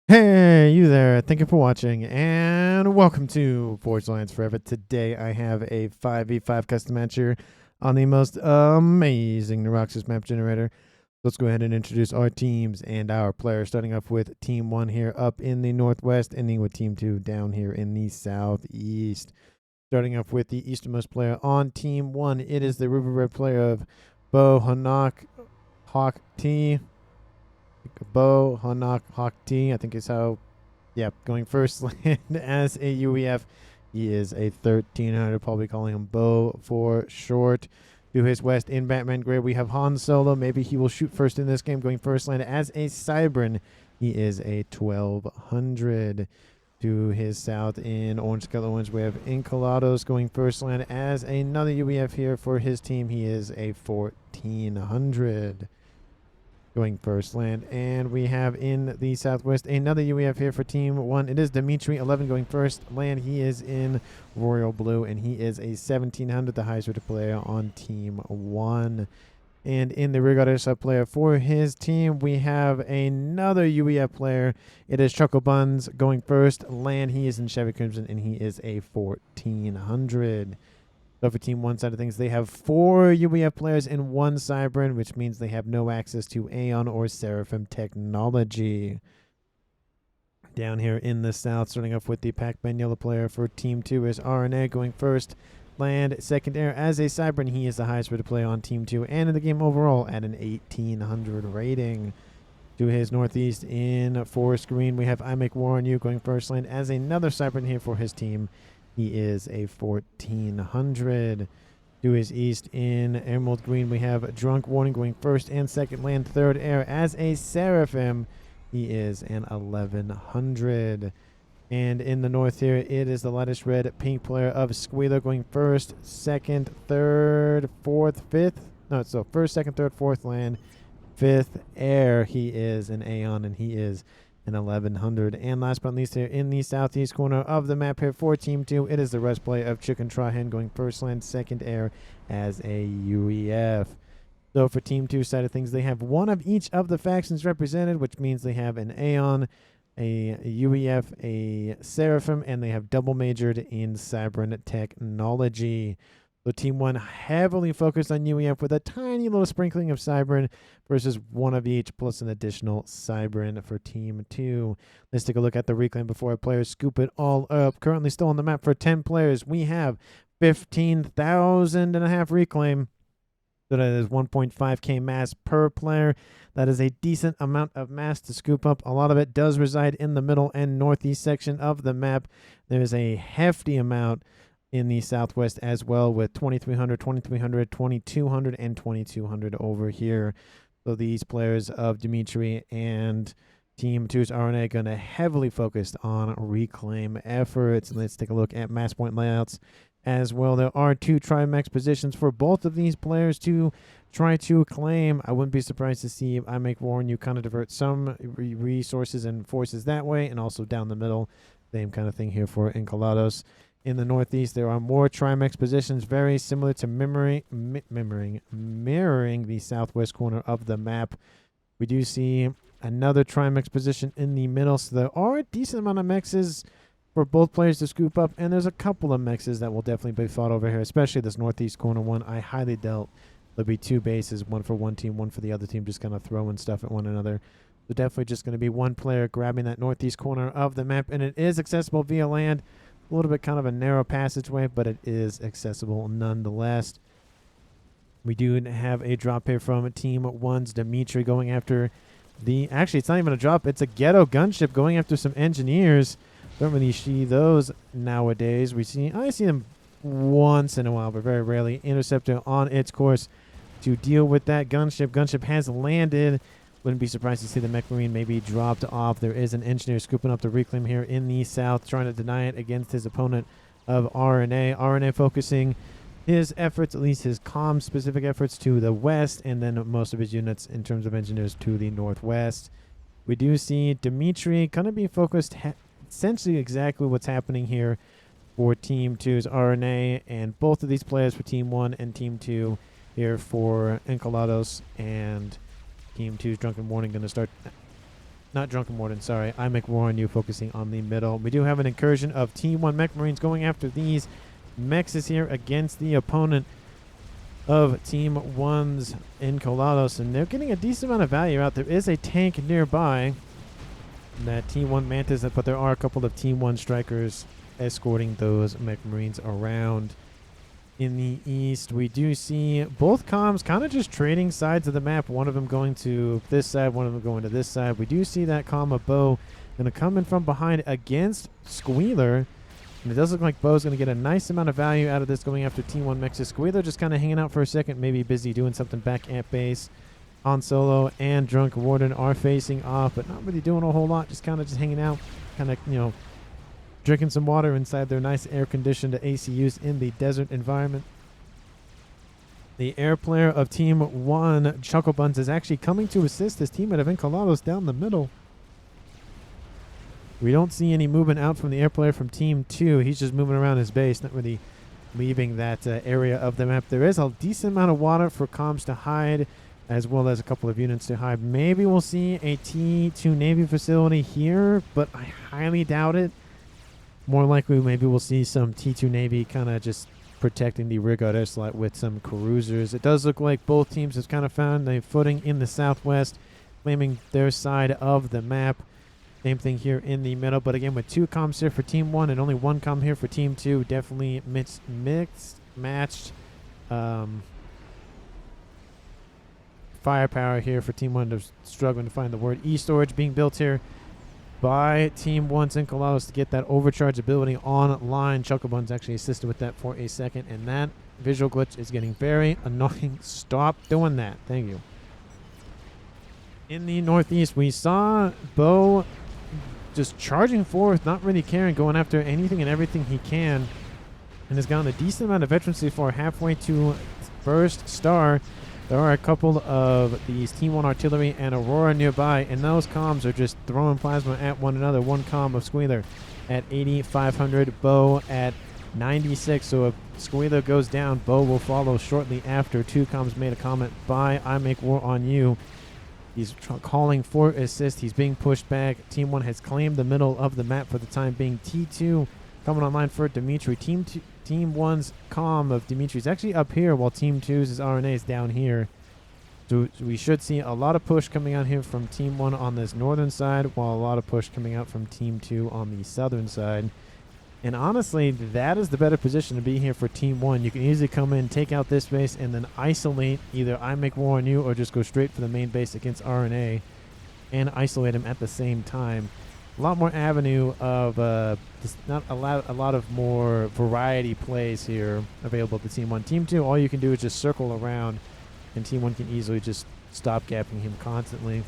Hey, you there. Thank you for watching, and welcome to Forged Alliance Forever. Today, I have a 5v5 custom match here on the most amazing Neuroxis map generator. Let's go ahead and introduce our teams and our players, starting off with Team 1 here up in the northwest, ending with Team 2 down here in the southeast. Starting off with the easternmost player on Team 1, it is the Ruby Red player of Bo Hanak Hawk T. Bo Hanak Hawk T, I think is how, going first land as a UEF. He is a 1300, probably calling him Bo for short. To his west in Batman Gray, we have Han Solo. Maybe he will shoot first in this game, going first land as a Cybran. He is a 1200. To his south in Orange Skeleton Orange, we have Encalados going first land as another UEF here for his team. He is a 1400. Going first land, and we have in the southwest another UEF here for Team 1. It is Dimitri 11 going first land. He is in Royal Blue, and he is a 1700, the highest rated player on Team 1. And in the rear sub player for his team, we have another UEF player. It is Chuckle Buns going first land. He is in Chevy Crimson, and he is a 1400. So for Team 1 side of things, they have 4 UEF players and 1 Cybran, which means they have no access to Aeon or Seraphim technology. Down here in the south, starting off with the Pac-Man Yellow player for Team 2 is RNA going first land, second air as a Cybran. He is the highest rated player on Team 2 and in the game overall at an 1800 rating. To his northeast in Forest Green, we have I Make War on You going first land as another Cybran here for his team. He is a 1400. To his east in Emerald Green, we have Drunk Warning going first and second land, third air as a Seraphim. He is an 1100. And in the north here, it is the lightest red pink player of Squealer going first, second, third, fourth, fifth. No, so first, second, third, fourth land, fifth air. He is an Aeon, and he is an 1100. And last but not least, here in the southeast corner of the map here for Team 2, it is the rest play of Chicken Trahan going first land, second air as a UEF. So for Team 2 side of things, they have one of each of the factions represented, which means they have an Aeon, a UEF, a Seraphim, and they have double majored in Cybran technology. So Team 1 heavily focused on UEF with a tiny little sprinkling of Cybran versus one of each plus an additional Cybran for Team 2. Let's take a look at the reclaim before our players scoop it all up. Currently still on the map for 10 players. We have 15,500 reclaim. So that is 1.5k mass per player. That is a decent amount of mass to scoop up. A lot of it does reside in the middle and northeast section of the map. There is a hefty amount in the southwest as well, with 2300, 2300, 2200, and 2200 over here. So these players of Dimitri and Team 2's RNA going to heavily focus on reclaim efforts. Let's take a look at mass point layouts as well. There are 2 Giant Mechs positions for both of these players to try to claim. I wouldn't be surprised to see if I Make War on You kind of divert some resources and forces that way, and also down the middle. Same kind of thing here for Encalados. In the northeast, there are more Trimex positions, very similar to mirroring the southwest corner of the map. We do see another Trimex position in the middle, so there are a decent amount of mexes for both players to scoop up, and there's a couple of mexes that will definitely be fought over here, especially this northeast corner one. I highly doubt there'll be 2 bases, one for one team, one for the other team, just kind of throwing stuff at one another. So definitely just going to be one player grabbing that northeast corner of the map, and it is accessible via land. A little bit kind of a narrow passageway, but it is accessible nonetheless. We do have a drop here from Team 1's Dimitri going after the... Actually, it's not even a drop. It's a ghetto gunship going after some engineers. Don't really see those nowadays. I see them once in a while, but very rarely. Interceptor on its course to deal with that gunship. Gunship has landed. Wouldn't be surprised to see the Mech Marine maybe dropped off. There is an engineer scooping up the reclaim here in the south, trying to deny it against his opponent of RNA. RNA focusing his efforts, at least his comm-specific efforts, to the west, and then most of his units in terms of engineers to the northwest. We do see Dimitri kind of be focused essentially exactly what's happening here for Team 2's RNA, and both of these players for Team 1 and Team 2 here for Encalados and Team 2's Drunken Warning going to start not Drunken Warden, sorry. I Make War on You, focusing on the middle. We do have an incursion of T1 Mech Marines going after these Mechs here against the opponent of Team 1's Encolados, and they're getting a decent amount of value out. There is a tank nearby, that T1 Mantis, but there are a couple of T1 strikers escorting those Mech Marines around. In the east, we do see both comms kind of just trading sides of the map. One of them going to this side, one of them going to this side. We do see that comm of Bo going to come in from behind against Squealer. And it does look like Bo's going to get a nice amount of value out of this going after T1 Mechs. Squealer just kind of hanging out for a second, maybe busy doing something back at base. Han Solo and Drunk Warden are facing off, but not really doing a whole lot. Just kind of just hanging out, kind of, you know, drinking some water inside their nice air-conditioned ACUs in the desert environment. The air player of Team 1, Chuckle Buns, is actually coming to assist his teammate of Encolados down the middle. We don't see any movement out from the air player from Team 2. He's just moving around his base, not really leaving that area of the map. There is a decent amount of water for comms to hide, as well as a couple of units to hide. Maybe we'll see a T2 Navy facility here, but I highly doubt it. More likely, maybe we'll see some T2 Navy kind of just protecting the rearguard air slot with some cruisers. It does look like both teams have kind of found a footing in the southwest, claiming their side of the map. Same thing here in the middle, but again, with 2 comms here for Team 1 and only 1 comm here for Team 2, definitely matched firepower here for Team 1. They're struggling to find the word. E-storage being built here by Team 1's Encolados to get that overcharge ability online. Chucklebuns actually assisted with that for a second, and that visual glitch is getting very annoying. Stop doing that. Thank you. In the northeast, we saw Bo just charging forth, not really caring, going after anything and everything he can, and has gotten a decent amount of veterancy for halfway to first star. There are a couple of these Team 1 artillery and Aurora nearby, and those comms are just throwing plasma at one another. One comm of Squealer at 8,500, Bo at 96. So if Squealer goes down, Bo will follow shortly after. 2 comms made a comment by I Make War on You. He's calling for assist. He's being pushed back. Team 1 has claimed the middle of the map for the time being. T2 coming online for Dimitri. Team 1's comm of Dimitri is actually up here, while Team 2's RNA is down here. So we should see a lot of push coming out here from Team 1 on this northern side, while a lot of push coming out from Team 2 on the southern side. And honestly, that is the better position to be here for Team 1. You can easily come in, take out this base, and then isolate either I Make War on You or just go straight for the main base against RNA and isolate him at the same time. A lot more avenue of not a lot of more variety plays here available to Team 1. Team 2, all you can do is just circle around, and Team 1 can easily just stop gapping him constantly.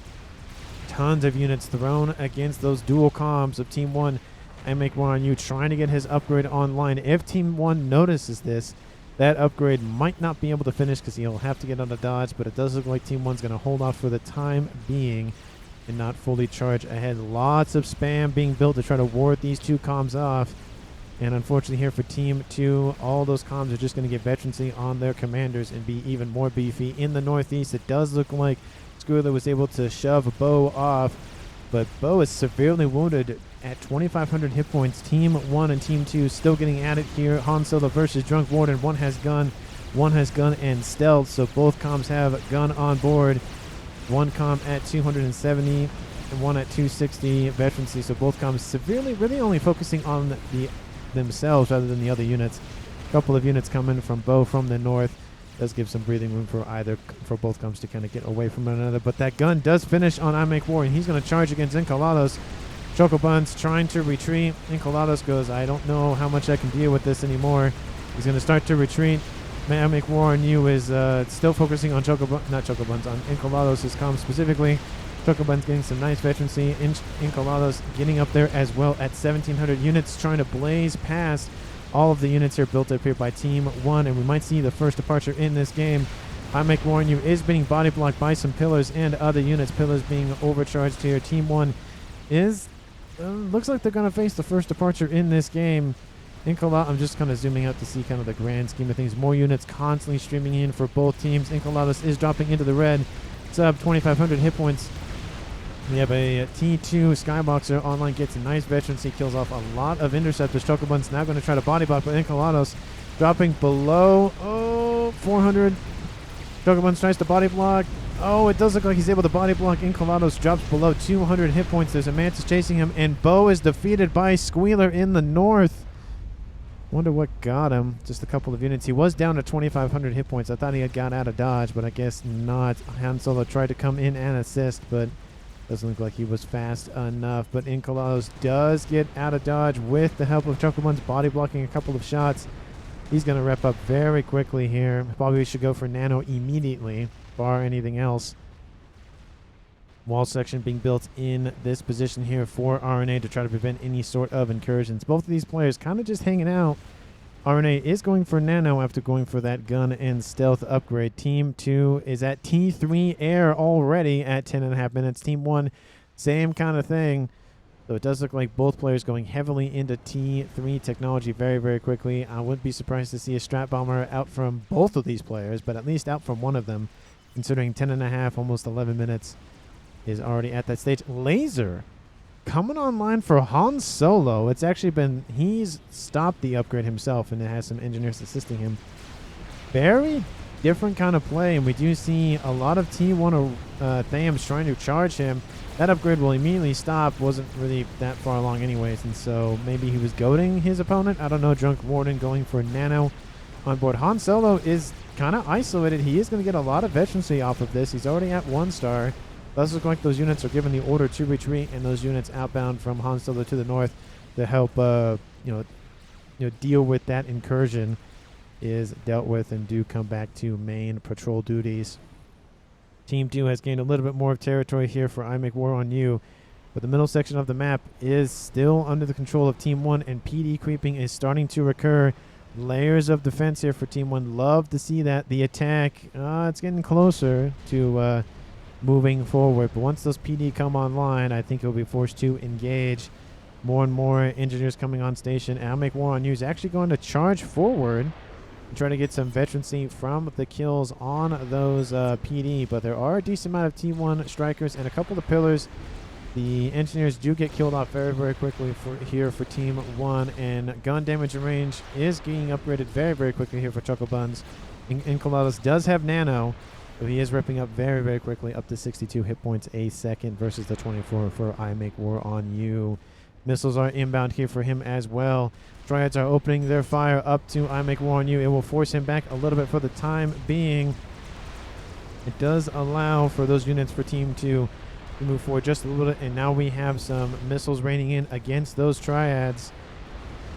Tons of units thrown against those dual comms of Team 1. I Make War on You trying to get his upgrade online. If Team 1 notices this, that upgrade might not be able to finish because he'll have to get on a dodge, but it does look like Team 1's going to hold off for the time being and not fully charge ahead. Lots of spam being built to try to ward these 2 comms off. And unfortunately here for Team 2, all those comms are just going to get veterancy on their commanders and be even more beefy. In the northeast, it does look like Squealer was able to shove Bo off, but Bo is severely wounded at 2,500 hit points. Team 1 and Team 2 still getting at it here. Han Solo versus Drunk Warden. One has gun and stealth, so both comms have gun on board. One comm at 270 and one at 260 veterancy, so both comms severely, really only focusing on themselves rather than the other units. A couple of units coming from Bo from the north. Does give some breathing room for both comms to kind of get away from one another, but that gun does finish on I Make War, and he's going to charge against Encolados. Chocobuns trying to retreat. Encolados goes, I don't know how much I can deal with this anymore. He's going to start to retreat. I Make War on You is still focusing on Chocobuns, on Encolados' comms specifically. Chocobuns getting some nice veterancy. Encolados getting up there as well at 1,700 units, trying to blaze past all of the units here built up here by Team 1, and we might see the first departure in this game. I Make War on You is being body blocked by some pillars and other units. Pillars being overcharged here. Team 1 is looks like they're going to face the first departure in this game. I'm just kind of zooming out to see kind of the grand scheme of things. More units constantly streaming in for both teams. Encolados is dropping into the red. Sub 2,500 hit points. We have a T2 Skyboxer online, gets a nice veterancy, kills off a lot of interceptors. Chocobun's now going to try to body block, but Encolados dropping below 400. Chocobun's tries to body block. Oh, it does look like he's able to body block. Encolados drops below 200 hit points. There's a Mantis chasing him, and Bo is defeated by Squealer in the north. Wonder what got him. Just a couple of units. He was down to 2,500 hit points. I thought he had got out of dodge, but I guess not. Han Solo tried to come in and assist, but doesn't look like he was fast enough. But Encolados does get out of dodge with the help of Chocobun's body blocking a couple of shots. He's going to rep up very quickly here. Probably should go for Nano immediately, bar anything else. Wall section being built in this position here for RNA to try to prevent any sort of incursions. Both of these players kind of just hanging out. RNA is going for Nano after going for that gun and stealth upgrade. Team 2 is at T3 air already at 10.5 minutes. Team 1, same kind of thing. So it does look like both players going heavily into T3 technology very, very quickly. I wouldn't be surprised to see a Strat Bomber out from both of these players, but at least out from one of them, considering 10.5, almost 11 minutes. Is already at that stage. Laser coming online for Han Solo. It's actually been, he's stopped the upgrade himself, and it has some engineers assisting him. Very different kind of play, and we do see a lot of T1 Thams trying to charge him. That upgrade will immediately stop. Wasn't really that far along anyways, and so maybe he was goading his opponent. I don't know. Drunk Warden going for Nano on board. Han Solo is kind of isolated. He is going to get a lot of veterancy off of this. He's already at 1 star. Does look like those units are given the order to retreat, and those units outbound from Han Solo to the north to help deal with that incursion is dealt with and do come back to main patrol duties. Team 2 has gained a little bit more of territory here for I Make War on You, but the middle section of the map is still under the control of Team 1, and PD creeping is starting to recur. Layers of defense here for Team 1. Love to see that. The attack, it's getting closer to moving forward, but once those PD come online, I think he'll be forced to engage. More and more engineers coming on station. And I'll Make War on You is actually going to charge forward and try to get some veterancy from the kills on those PD, but there are a decent amount of T1 strikers and a couple of pillars. The engineers do get killed off very, very quickly for Team 1, and gun damage and range is getting upgraded very, very quickly here for Chocobuns. Encolados does have Nano, but he is ripping up very, very quickly, up to 62 hit points a second versus the 24 for I Make War on You. Missiles are inbound here for him as well. Triads are opening their fire up to I Make War on You. It will force him back a little bit for the time being. It does allow for those units for Team 2 to move forward just a little bit, and now we have some missiles raining in against those Triads.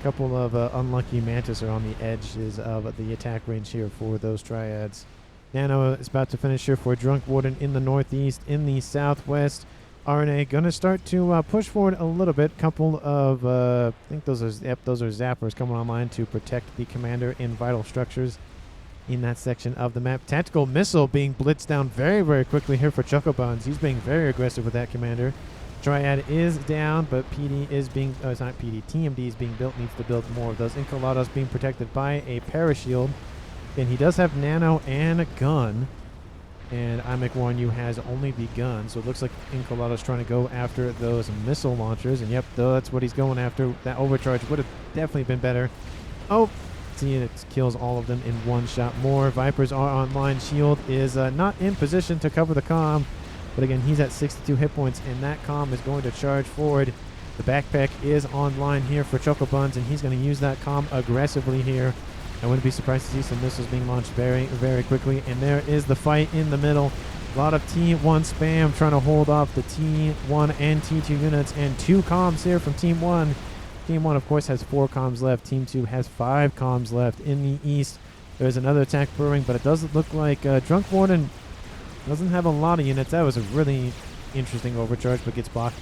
A couple of unlucky Mantis are on the edges of the attack range here for those Triads. Nano is about to finish here for Drunk Warden in the northeast. In the southwest, RNA going to start to push forward a little bit. Couple of, I think those are zappers coming online to protect the commander in vital structures in that section of the map. Tactical missile being blitzed down very, very quickly here for Chocobuns. He's being very aggressive with that commander. Triad is down, but PD is being, it's not PD, TMD is being built, needs to build more of those. Encolados being protected by a parashield. And he does have Nano and a gun. And I Make War on You has only the gun. So it looks like Encolados trying to go after those missile launchers. And yep, that's what he's going after. That overcharge would have definitely been better. Oh, see, it kills all of them in one shot. More Vipers are online. Shield is not in position to cover the comm. But again, he's at 62 hit points, and that comm is going to charge forward. The backpack is online here for Chocobuns, and he's going to use that comm aggressively here. I wouldn't be surprised to see some missiles being launched very, very quickly. And there is the fight in the middle. A lot of T1 spam trying to hold off the T1 and T2 units. And 2 comms here from Team 1. Team 1, of course, has 4 comms left. Team 2 has 5 comms left. In the east, there's another attack brewing. But it doesn't look like Drunk Warden doesn't have a lot of units. That was a really interesting overcharge, but gets blocked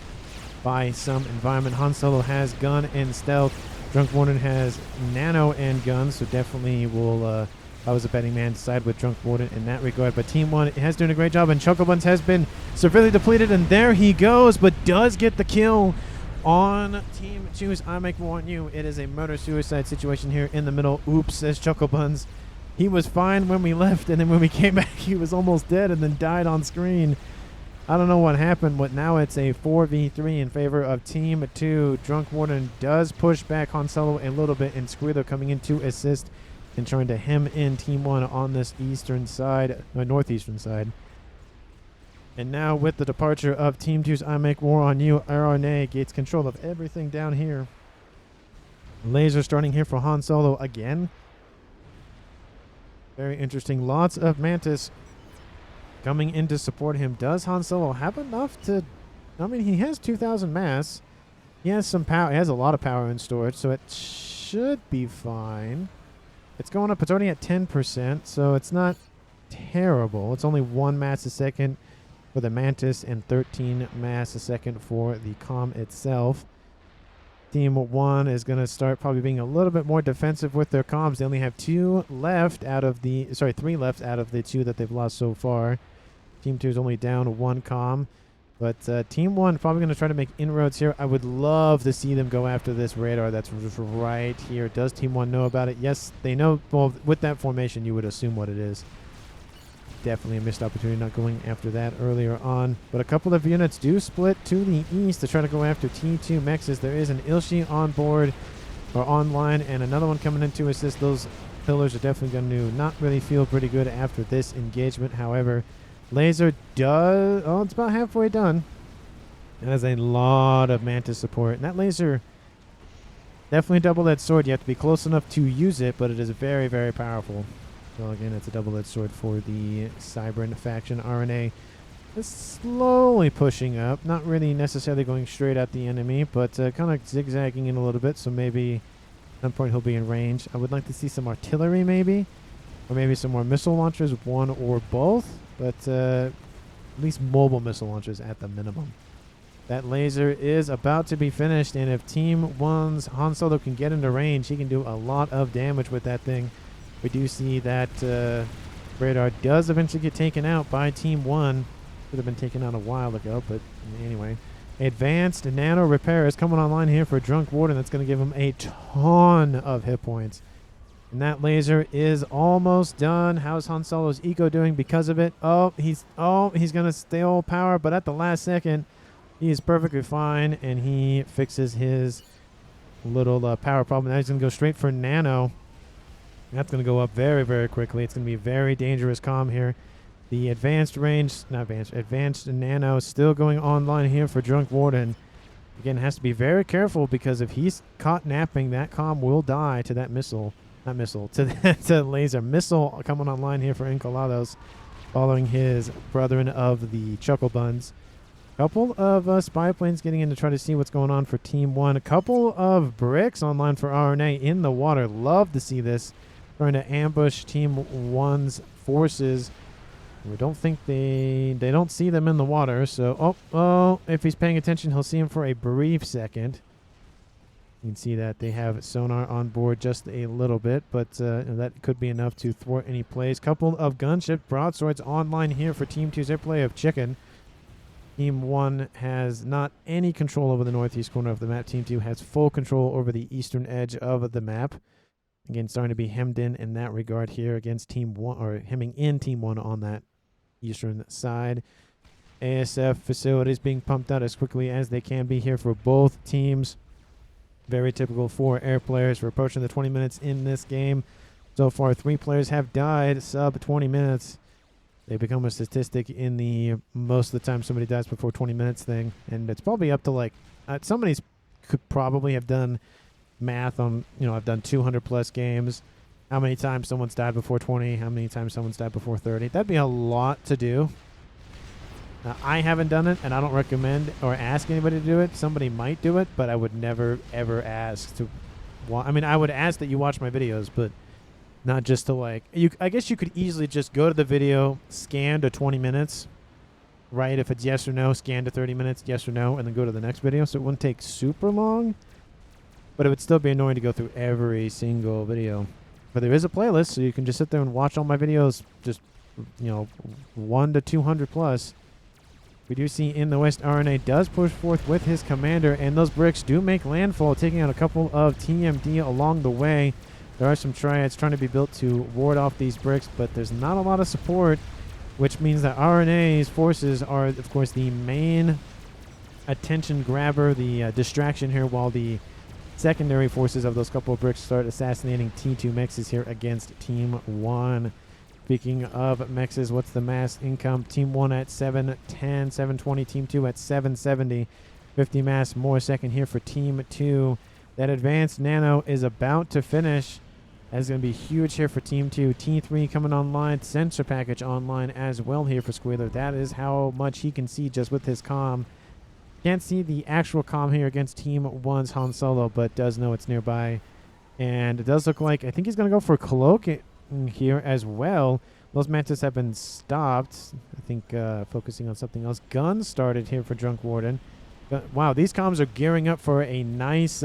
by some environment. Han Solo has gun and stealth. Drunk Warden has Nano and guns, so definitely will, if I was a betting man, side with Drunk Warden in that regard. But Team 1 has done a great job, and Chocobuns has been severely depleted, and there he goes, but does get the kill on Team 2's I Make War on You. It is a murder-suicide situation here in the middle. Oops, says Chocobuns. He was fine when we left, and then when we came back, he was almost dead and then died on screen. I don't know what happened, but now it's a 4v3 in favor of Team 2. Drunk Warden does push back Han Solo a little bit, and Squealer coming in to assist and trying to hem in Team 1 on this eastern side, northeastern side. And now with the departure of Team 2's I Make War on You, RNA gets control of everything down here. Laser starting here for Han Solo again. Very interesting. Lots of Mantis coming in to support him. Does Han Solo have enough to... I mean, he has 2,000 mass. He has some power. He has a lot of power in storage, so it should be fine. It's going up. It's already at 10%, so it's not terrible. It's only 1 mass a second for the Mantis and 13 mass a second for the comm itself. Team 1 is going to start probably being a little bit more defensive with their comms. They only have 3 left out of the 2 that they've lost so far. Team 2 is only down 1 comm. But Team 1 probably going to try to make inroads here. I would love to see them go after this radar that's just right here. Does Team 1 know about it? Yes, they know. Well, with that formation, you would assume what it is. Definitely a missed opportunity not going after that earlier on. But a couple of units do split to the east to try to go after T2 Mechs. There is an Ilshi on board or online and another one coming in to assist. Those pillars are definitely going to not really feel pretty good after this engagement. However, Laser does... Oh, it's about halfway done. It has a lot of Mantis support. And that Laser... Definitely a double-edged sword. You have to be close enough to use it, but it is very, very powerful. So again, it's a double-edged sword for the Cybran faction. RNA is slowly pushing up. Not really necessarily going straight at the enemy, but kind of zigzagging in a little bit. So maybe at some point he'll be in range. I would like to see some artillery maybe. Or maybe some more missile launchers, one or both. But at least mobile missile launchers at the minimum. That laser is about to be finished. And if Team 1's Han Solo can get into range, he can do a lot of damage with that thing. We do see that radar does eventually get taken out by Team 1. Could have been taken out a while ago, but anyway. Advanced nano repair is coming online here for Drunk Warden. That's going to give him a ton of hit points. And that laser is almost done. How's Han Solo's eco doing because of it? He's going to steal power, but at the last second, he is perfectly fine, and he fixes his little power problem. Now he's going to go straight for nano. That's going to go up very, very quickly. It's going to be very dangerous comm here. The advanced nano still going online here for Drunk Warden. Again, has to be very careful because if he's caught napping, that comm will die to that missile. Not missile, to that laser. Missile coming online here for Encolados, following his brethren of the Chuckle Buns. Couple of spy planes getting in to try to see what's going on for Team 1. A couple of bricks online for RNA in the water. Love to see this. Trying to ambush Team 1's forces. We don't think they don't see them in the water. So, if he's paying attention, he'll see him for a brief second. You can see that they have sonar on board just a little bit, but that could be enough to thwart any plays. Couple of gunship broadswords online here for Team 2's airplay of Chicken. Team 1 has not any control over the northeast corner of the map. Team 2 has full control over the eastern edge of the map. Again, starting to be hemmed in that regard here against Team 1, or hemming in Team 1 on that eastern side. ASF facilities being pumped out as quickly as they can be here for both teams. Very typical for air players. We're approaching the 20 minutes in this game. So far, 3 players have died sub 20 minutes. They become a statistic in the most of the time somebody dies before 20 minutes thing. And it's probably up to like, somebody's could probably have done math on, I've done 200 plus games. How many times someone's died before 20? How many times someone's died before 30? That'd be a lot to do. I haven't done it, and I don't recommend or ask anybody to do it. Somebody might do it, but I would never, ever ask to... I would ask that you watch my videos, but not just to like... I guess you could easily just go to the video, scan to 20 minutes, right? If it's yes or no, scan to 30 minutes, yes or no, and then go to the next video. So it wouldn't take super long, but it would still be annoying to go through every single video. But there is a playlist, so you can just sit there and watch all my videos, just, 1 to 200 plus. We do see in the west, RNA does push forth with his commander, and those bricks do make landfall, taking out a couple of TMD along the way. There are some triads trying to be built to ward off these bricks, but there's not a lot of support which means that RNA's forces are, of course, the main attention grabber, the distraction here, while the secondary forces of those couple of bricks start assassinating T2 Mechs here against Team 1. Speaking of Mechs, what's the mass income? Team 1 at 710, 720. Team 2 at 770. 50 mass more second here for Team 2. That advanced nano is about to finish. That's going to be huge here for Team 2. T3 coming online. Sensor package online as well here for Squealer. That is how much he can see just with his comm. Can't see the actual comm here against Team 1's Han Solo, but does know it's nearby. And it does look like, I think he's going to go for Cloak here as well. Those matches have been stopped. I think focusing on something else. Gun started here for Drunk Warden. Wow, these comms are gearing up for a nice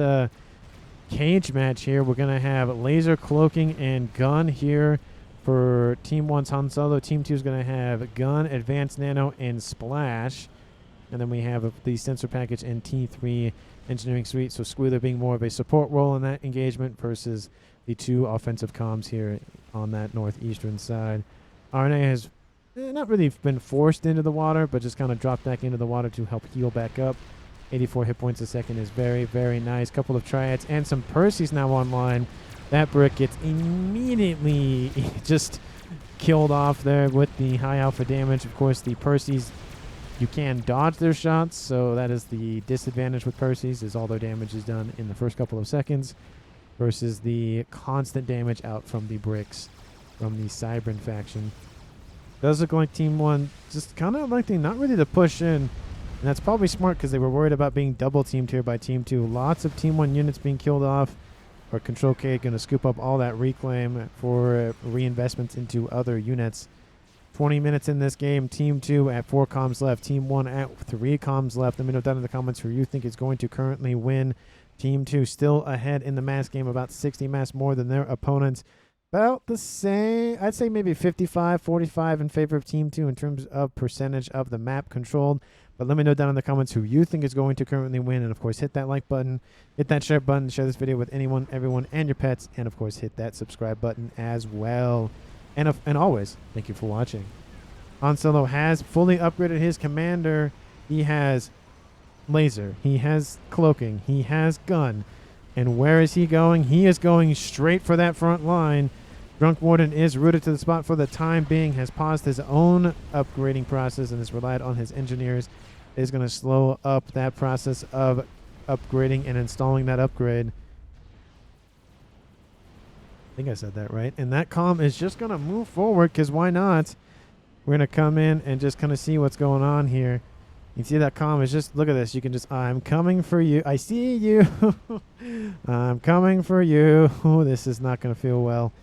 cage match here. We're going to have laser cloaking and gun here for Team 1's Han Solo. Team 2 is going to have gun, advanced nano, and splash. And then we have the sensor package and T3 engineering suite. So Squealer being more of a support role in that engagement versus the two offensive comms here on that northeastern side. RNA has not really been forced into the water, but just kind of dropped back into the water to help heal back up. 84 hit points a second is very, very nice. Couple of triads and some Percys now online. That brick gets immediately just killed off there with the high alpha damage. Of course, the Percys, you can dodge their shots, so that is the disadvantage with Percys, is all their damage is done in the first couple of seconds versus the constant damage out from the bricks from the Cybran faction. Does look like Team 1 just kind of like not ready to push in, and that's probably smart because they were worried about being double teamed here by Team 2. Lots of Team 1 units being killed off. Or Control K going to scoop up all that reclaim for reinvestments into other units. 20 minutes in this game. Team 2 at 4 comms left. Team 1 at 3 comms left. Let me know down in the comments who you think is going to currently win. Team 2 still ahead in the mass game, about 60 mass more than their opponents. About the same, I'd say maybe 55-45 in favor of Team 2 in terms of percentage of the map controlled. But let me know down in the comments who you think is going to currently win. And, of course, hit that like button, hit that share button, share this video with anyone, everyone, and your pets. And, of course, hit that subscribe button as well. And always, thank you for watching. Han Solo has fully upgraded his commander. He has laser. He has cloaking. He has gun. And where is he going? He is going straight for that front line. Drunk Warden is rooted to the spot for the time being, has paused his own upgrading process and has relied on his engineers. Is going to slow up that process of upgrading and installing that upgrade. I think I said that right. And that comm is just going to move forward because why not? We're going to come in and just kind of see what's going on here. You see that comm is just, look at this. You can just, I'm coming for you. I see you. I'm coming for you. This is not going to feel well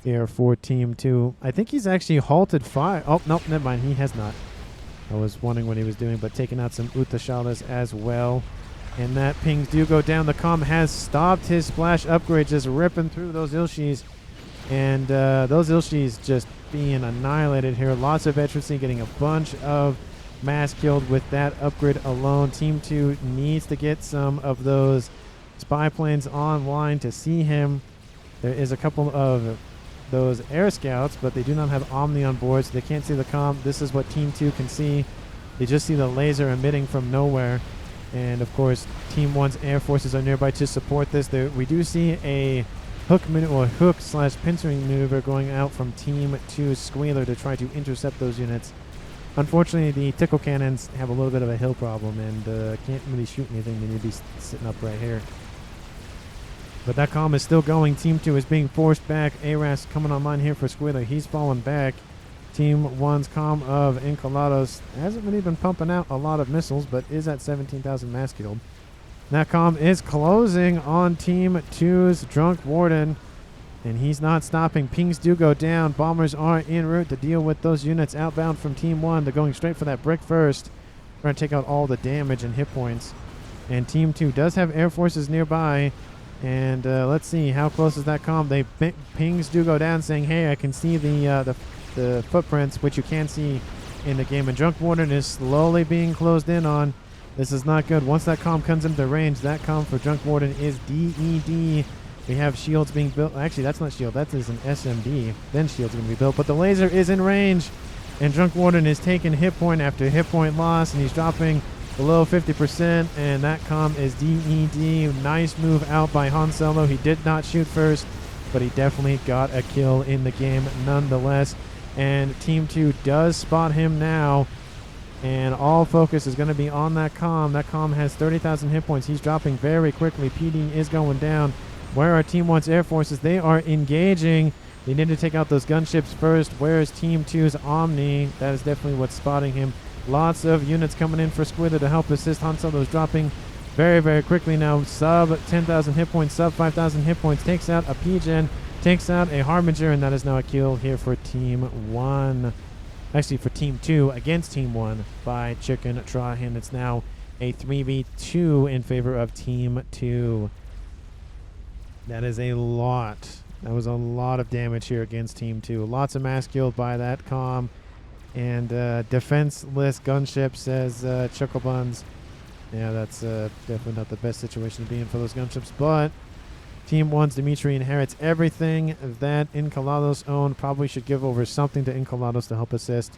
here for Team 2. I think he's actually halted fire. Oh, nope, never mind. He has not. I was wondering what he was doing, but taking out some Utashalas as well. And that pings do go down. The comm has stopped his splash upgrade, just ripping through those Ilshis. And those Ilshis just being annihilated here. Lots of veterancy, getting a bunch of mass killed with that upgrade alone. Team 2 needs to get some of those spy planes online to see him. There is a couple of those air scouts, but they do not have Omni on board, so they can't see the comm. This is what Team 2 can see. They just see the laser emitting from nowhere. And of course, Team 1's air forces are nearby to support this. We do see a hook/pincering maneuver going out from Team 2's Squealer to try to intercept those units. Unfortunately, the tickle cannons have a little bit of a hill problem and can't really shoot anything. They need to be sitting up right here. But that comm is still going. Team 2 is being forced back. ARAS coming online here for Squealer. He's fallen back. Team 1's comm of Encalados hasn't really been pumping out a lot of missiles, but is at 17,000 mass killed. That comm is closing on Team 2's Drunk Warden, and he's not stopping. Pings do go down. Bombers are en route to deal with those units outbound from Team 1. They're going straight for that brick first, trying to take out all the damage and hit points. And Team 2 does have air forces nearby. And let's see, how close is that comm? Pings do go down saying, hey, I can see the footprints, which you can see in the game. And Drunk Warden is slowly being closed in on. This is not good. Once that comm comes into range, that comm for Drunk Warden is DED. We have shields being built. Actually, that's not shield. That is an SMD. Then shields are going to be built. But the laser is in range. And Drunk Warden is taking hit point after hit point loss, and he's dropping below 50%, and that comm is DED. Nice move out by Han Solo. He did not shoot first, but he definitely got a kill in the game nonetheless. And Team 2 does spot him now, and all focus is going to be on that comm. That comm has 30,000 hit points. He's dropping very quickly. PD is going down. Where are Team 1's Air Forces? They are engaging. They need to take out those gunships first. Where is Team 2's Omni? That is definitely what's spotting him. Lots of units coming in for Squidder to help assist. Han Solo's dropping very quickly now. Sub 10,000 hit points, sub 5,000 hit points. Takes out a PGen, takes out a Harbinger, and that is now a kill here for Team 1. Actually, for Team 2 against Team 1 by Chicken Trahan. It's now a 3v2 in favor of Team 2. That is a lot. That was a lot of damage here against Team 2. Lots of mass killed by that comm. And defenseless gunship, says Chucklebuns. Yeah, that's definitely not the best situation to be in for those gunships. But Team 1's Dimitri inherits everything that Incolados owned. Probably should give over something to Incolados to help assist.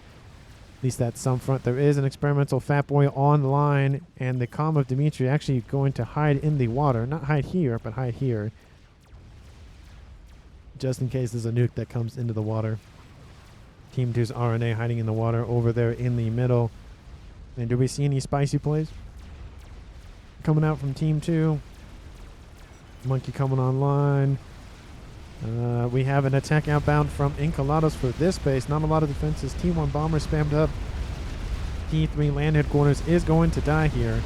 At least that's some front. There is an experimental Fat Boy online. And the comm of Dimitri actually going to hide in the water. Not hide here, but hide here. Just in case there's a nuke that comes into the water. Team 2's RNA hiding in the water over there in the middle. And do we see any spicy plays coming out from Team 2? Monkey coming online. We have an attack outbound from Incolados for this base. Not a lot of defenses. Team 1 bomber spammed up. T3 land headquarters is going to die here.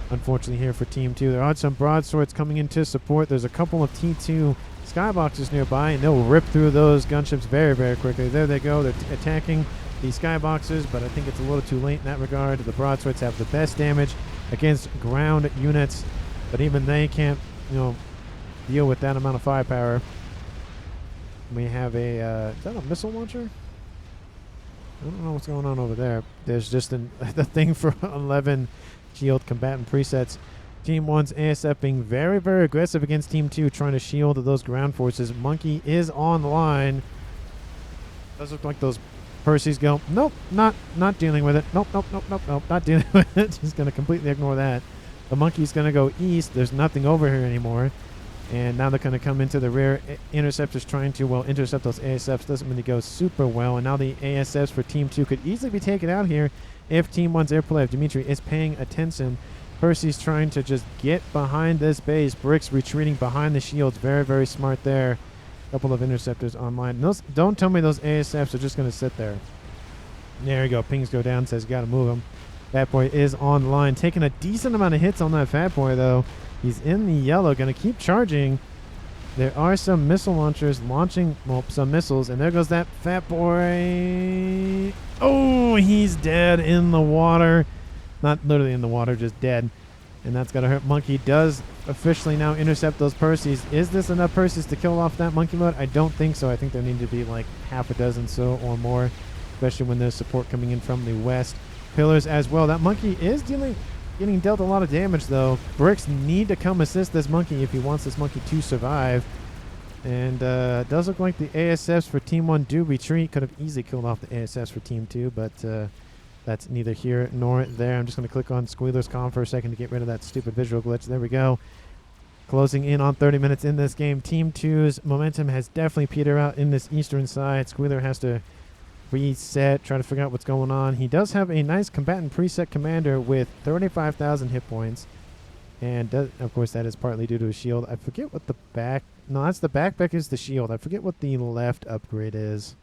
Unfortunately here for Team 2. There are some broadswords coming in to support. There's a couple of T2 skyboxes nearby, and they'll rip through those gunships very quickly. There they go. They're attacking the skyboxes, but I think it's a little too late in that regard. The broadswords have the best damage against ground units, but even they can't, deal with that amount of firepower. We have a is that a missile launcher? I don't know what's going on over there. There's just the thing for 11 shield combatant presets. Team 1's ASF being very aggressive against Team 2, trying to shield those ground forces. Monkey is online. Does look like those Percy's go, nope, not dealing with it. Nope, not dealing with it. Just going to completely ignore that. The Monkey's going to go east. There's nothing over here anymore. And now they're going to come into the rear. Interceptor's trying to, intercept those ASFs. Doesn't really go super well. And now the ASFs for Team 2 could easily be taken out here if Team 1's airplay of Dimitri is paying attention. Percy's trying to just get behind this base. Brick's retreating behind the shields. Very smart there. Couple of interceptors online. Don't tell me those ASFs are just going to sit there. There you go. Pings go down. Says you got to move them. Fat Boy is online. Taking a decent amount of hits on that Fat Boy, though. He's in the yellow. Going to keep charging. There are some missile launchers launching, some missiles. And there goes that Fat Boy. Oh, he's dead in the water. Not literally in the water, just dead. And that's got to hurt. Monkey does officially now intercept those Percys. Is this enough Percys to kill off that monkey mode? I don't think so. I think there need to be like half a dozen so or more, especially when there's support coming in from the west. Pillars as well. That monkey is getting dealt a lot of damage, though. Bricks need to come assist this monkey if he wants this monkey to survive. And it does look like the ASFs for Team 1 do retreat. Could have easily killed off the ASFs for Team 2, but that's neither here nor there. I'm just going to click on Squealer's comm for a second to get rid of that stupid visual glitch. There we go. Closing in on 30 minutes in this game. Team 2's momentum has definitely petered out in this eastern side. Squealer has to reset, try to figure out what's going on. He does have a nice combatant preset commander with 35,000 hit points. And of course that is partly due to a shield. I forget what the back... No, that's the backpack is the shield. I forget what the left upgrade is.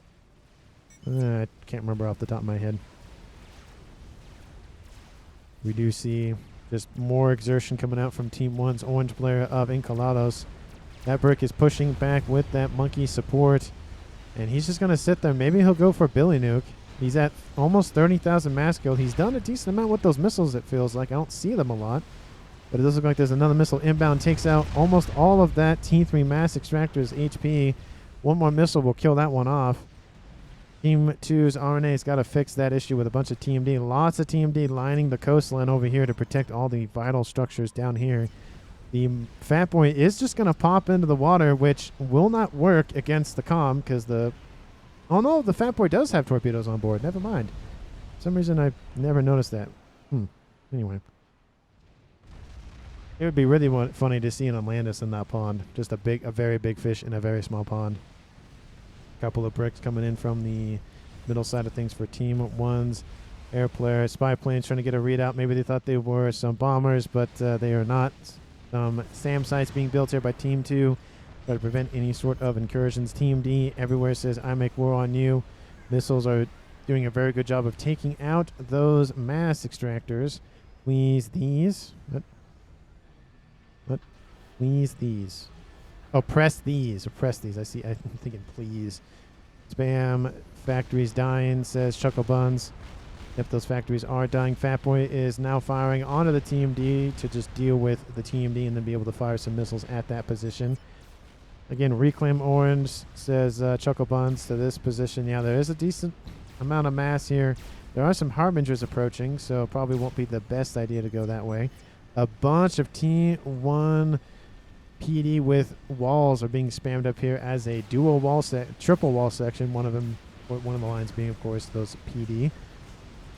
I can't remember off the top of my head. We do see just more exertion coming out from Team 1's orange player of Incolados. That brick is pushing back with that monkey support. And he's just going to sit there. Maybe he'll go for Billy Nuke. He's at almost 30,000 mass killed. He's done a decent amount with those missiles, it feels like. I don't see them a lot. But it does look like there's another missile inbound. Takes out almost all of that T3 mass extractor's HP. One more missile will kill that one off. Team 2's RNA's got to fix that issue with a bunch of TMD. Lots of TMD lining the coastline over here to protect all the vital structures down here. The Fat Boy is just going to pop into the water, which will not work against the comm because the Oh no, the Fat Boy does have torpedoes on board. Never mind. For some reason I never noticed that. Anyway. It would be really funny to see an Atlantis in that pond. Just a very big fish in a very small pond. Couple of bricks coming in from the middle side of things for Team 1's air player. Spy planes trying to get a readout. Maybe they thought they were some bombers, but they are not. Some SAM sites being built here by Team 2. Try to prevent any sort of incursions. Team D everywhere says, I make war on you. Missiles are doing a very good job of taking out those mass extractors. Please these. What? Please these. Oh, press these. Or press these. I see. I'm thinking please. Spam. Factories dying, says Chuckle Buns. Yep, those factories are dying. Fat Boy is now firing onto the Team D to just deal with the Team D and then be able to fire some missiles at that position. Again, Reclaim Orange, says Chuckle Buns, to this position. Yeah, there is a decent amount of mass here. There are some Harbingers approaching, so probably won't be the best idea to go that way. A bunch of T1 PD with walls are being spammed up here as a triple wall section. One of the lines being, of course, those PD.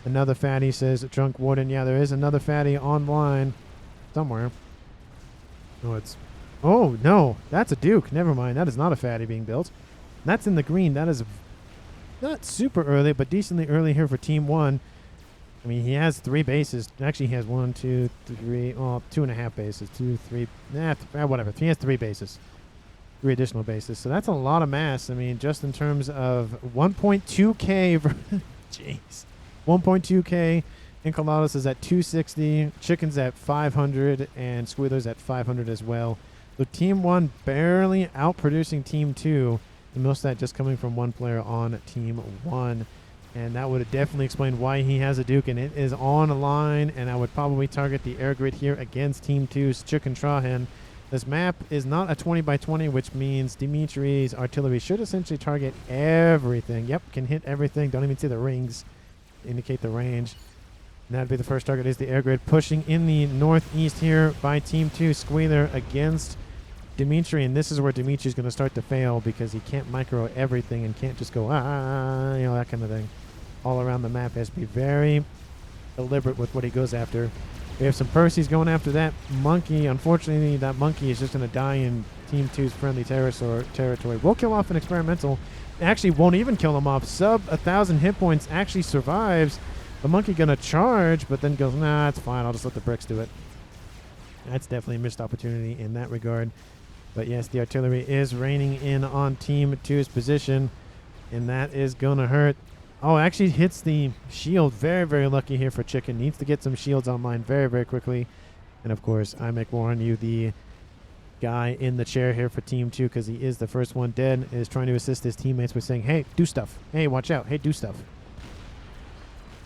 Another fatty, says Drunk Warden. Yeah, there is another fatty online somewhere. Oh, no. That's a Duke. Never mind. That is not a fatty being built. That's in the green. That is not super early, but decently early here for Team 1. I mean, he has 3 bases. Actually, he has 1, 2, 3, 2.5 bases. 2, 3, whatever. He has 3 bases. 3 additional bases. So that's a lot of mass. I mean, just in terms of 1.2K. Jeez. 1.2K. Enchiladas is at 260. Chicken's at 500. And Squealer's at 500 as well. So Team 1 barely outproducing Team 2. And most of that just coming from one player on Team 1. And that would definitely explain why he has a Duke. And it is on a line. And I would probably target the air grid here against Team 2's Chicken Trahen. This map is not a 20 by 20, which means Dimitri's artillery should essentially target everything. Yep, can hit everything. Don't even see the rings indicate the range. And that'd be the first target, is the air grid. Pushing in the northeast here by Team 2, Squealer against Dimitri. And this is where Dimitri's going to start to fail because he can't micro everything and can't just go, that kind of thing. All around the map. Has to be very deliberate with what he goes after. We have some Percy's going after that monkey. Unfortunately, that monkey is just going to die in Team 2's friendly territory. We'll kill off an experimental. Actually, won't even kill him off. Sub 1,000 hit points. Actually survives. The monkey going to charge, but then goes, nah, it's fine. I'll just let the bricks do it. That's definitely a missed opportunity in that regard. But yes, the artillery is raining in on Team 2's position, and that is going to hurt. Oh, actually hits the shield. Very, very lucky here for Chicken. Needs to get some shields online very, very quickly. And, of course, I make war on you, the guy in the chair here for Team 2, because he is the first one dead, is trying to assist his teammates by saying, hey, do stuff. Hey, watch out. Hey, do stuff.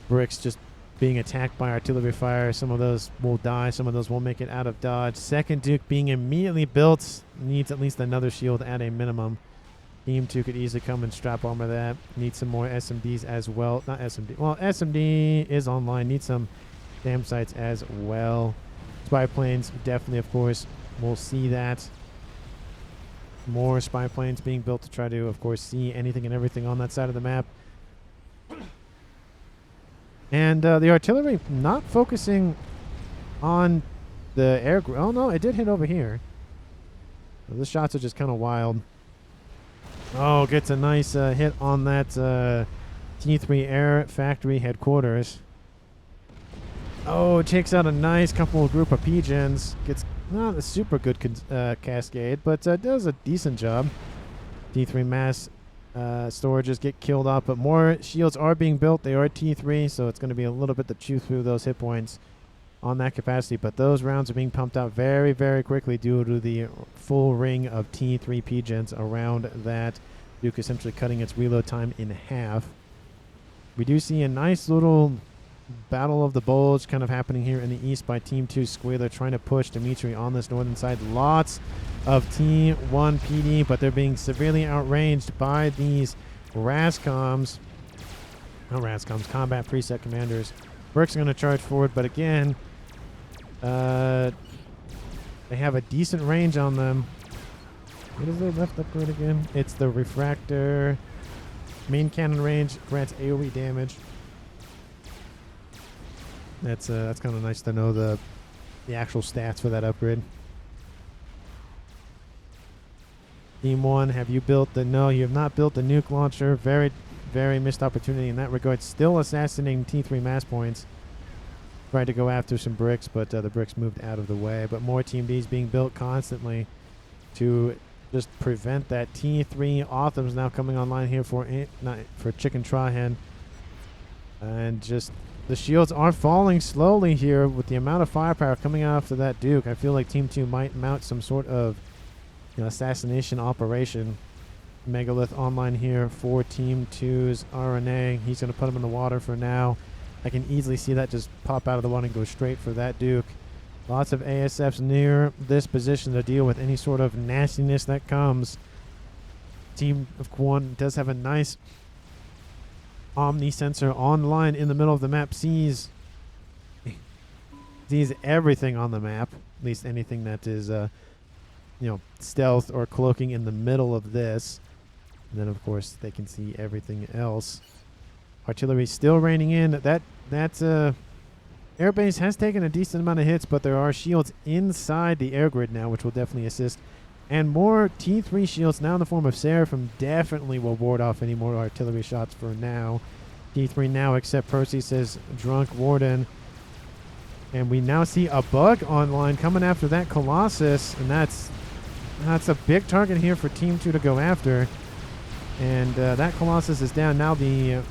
Bricks just being attacked by artillery fire. Some of those will die. Some of those will make it out of dodge. Second Duke being immediately built. Needs at least another shield at a minimum. Team 2 could easily come and strap armor that. Need some more SMDs as well. Not SMD. Well, SMD is online. Need some SAM sites as well. Spy planes, definitely, of course. We'll see that. More spy planes being built to try to, of course, see anything and everything on that side of the map. And the artillery not focusing on the air. Oh, no, it did hit over here. So the shots are just kind of wild. Oh, gets a nice hit on that T3 Air Factory headquarters. Oh, takes out a nice group of P-Gens. Gets not a super good cascade, but does a decent job. T3 mass storages get killed off, but more shields are being built. They are T3, so it's going to be a little bit to chew through those hit points on that capacity. But those rounds are being pumped out very, very quickly due to the full ring of T3 P-Gens around that Duke, essentially cutting its reload time in half. We do see a nice little Battle of the Bulge kind of happening here in the east by Team 2 Squealer, trying to push Dimitri on this northern side. Lots of T1 PD, but they're being severely outranged by these RASCOMs. Not RASCOMs, combat preset commanders. Bricks are going to charge forward, but again, they have a decent range on them. What is their left upgrade again? It's the refractor. Main cannon range grants AoE damage. That's kind of nice to know the actual stats for that upgrade. Team 1, have you built the... No, you have not built the nuke launcher. Very, very missed opportunity in that regard. Still assassinating T3 mass points. Tried to go after some bricks, but the bricks moved out of the way. But more Team B's being built constantly to just prevent that. T3 Autumn's now coming online here for Chicken Trahan. And just the shields are falling slowly here with the amount of firepower coming out after that Duke. I feel like Team 2 might mount some sort of assassination operation. Megalith online here for Team 2's RNA. He's going to put him in the water for now. I can easily see that just pop out of the water and go straight for that Duke. Lots of ASFs near this position to deal with any sort of nastiness that comes. Team of 1 does have a nice Omni sensor online in the middle of the map. Sees everything on the map, at least anything that is stealth or cloaking in the middle of this. And then of course they can see everything else. Artillery still raining in. That airbase has taken a decent amount of hits, but there are shields inside the air grid now, which will definitely assist. And more T3 shields now in the form of Seraphim definitely will ward off any more artillery shots for now. T3 now, except Percy, says Drunk Warden. And we now see a bug online coming after that Colossus, and that's a big target here for Team 2 to go after. And that Colossus is down. Now the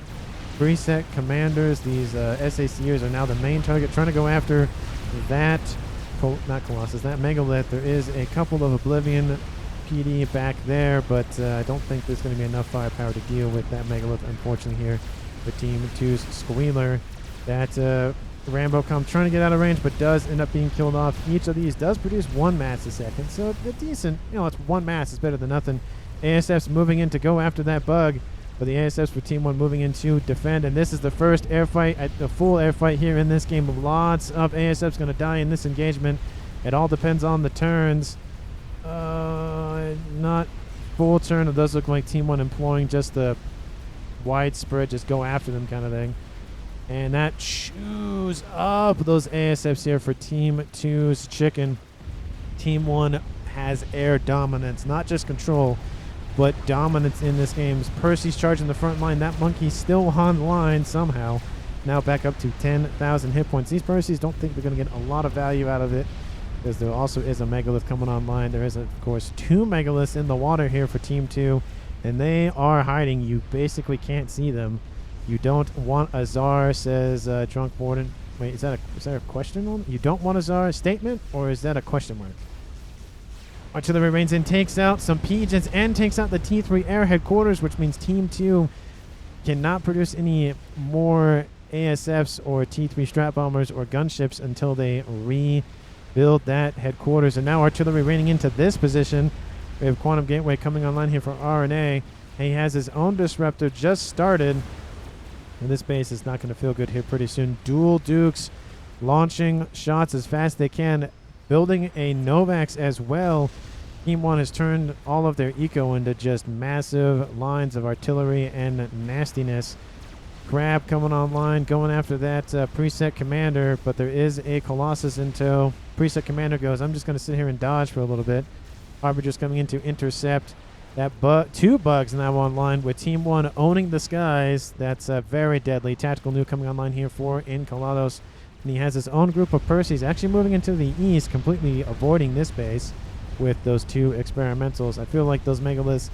preset commanders, these SACUs, are now the main target, trying to go after that, not Colossus, that Megalith. There is a couple of Oblivion PD back there, but I don't think there's going to be enough firepower to deal with that Megalith, unfortunately, here for Team 2's Squealer. That Rambo comes trying to get out of range, but does end up being killed off. Each of these does produce 1 mass a second, so it's decent. It's 1 mass. It's better than nothing. ASF's moving in to go after that bug, but the ASFs for Team 1 moving in to defend, and this is the first air fight, the full air fight here in this game. Lots of ASFs going to die in this engagement. It all depends on the turns. Not full turn. It does look like Team 1 employing just the widespread, just go after them kind of thing. And that chews up those ASFs here for Team 2's Chicken. Team 1 has air dominance, not just control, but dominance in this game. Percy's charging the front line. That monkey's still online somehow. Now back up to 10,000 hit points. These Percys don't think they're going to get a lot of value out of it, because there also is a Megalith coming online. There is, of course, 2 Megaliths in the water here for Team 2, and they are hiding. You basically can't see them. You don't want a Czar, says Drunk Warden. Wait, is that a question on? You don't want a Czar statement, or is that a question mark? Artillery rains in, takes out some Pigeons, and takes out the T3 air headquarters, which means Team 2 cannot produce any more ASFs or T3 strat bombers or gunships until they rebuild that headquarters. And now artillery raining into this position. We have Quantum Gateway coming online here for RNA. He has his own disruptor just started, and this base is not going to feel good here pretty soon. Dual Dukes launching shots as fast as they can, building a Novax as well. Team 1 has turned all of their eco into just massive lines of artillery and nastiness. Crab coming online, going after that preset commander, but there is a Colossus in tow. Preset commander goes, I'm just going to sit here and dodge for a little bit. Harbiger's coming in to intercept. That 2 bugs now online with Team 1 owning the skies. That's very deadly. Tactical Nuke coming online here for Incolados. And he has his own group of Percys actually moving into the east, completely avoiding this base with those 2 experimentals. I feel like those Megaliths